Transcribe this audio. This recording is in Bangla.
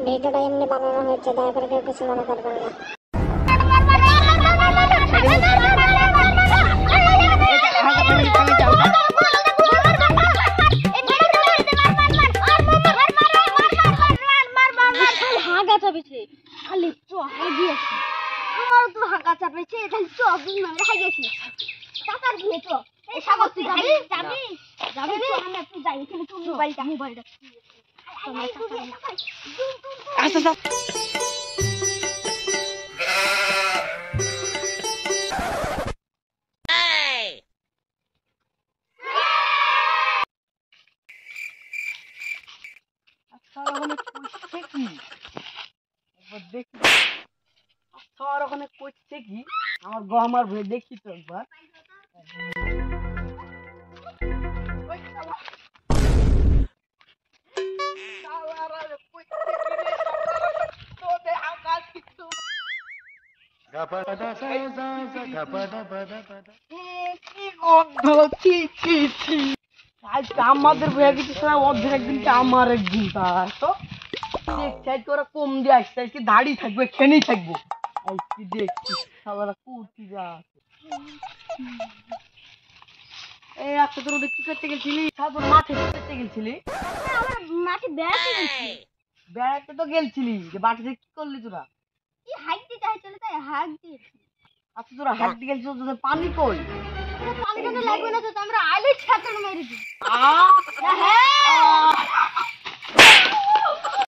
ভিডিওটা এমনি বানানো হয়েছে, দয়া করে কেউ কিছু মনে করবেন না। আমার গহমার ভয়ে দেখি তো একবার। আমাদের ভয়ে কিছু অর্ধেক একদিন আমার একদিন তার তো ওরা কম দিয়ে আসছে, কি দাড়ি থাকবে খেনি থাকবো। কি দেখছি কুর্তি যা এই আজকে তোর কি করতে গেছিলি? তারপর মাঠে করতে গেছিলি? মাঠে বেড়াতে তো গেলছিলি, যে মাঠে কি করলি তোরা? কি হাইট দিতে চাইছিল, তাই হাইট দিয়েছি। আচ্ছা তোরা হাঁটতে গেছিস, তোদের পানি কই? পানি লাগবে না তো, আমরা আইলে ছাত্র মেরে দিই। হ্যাঁ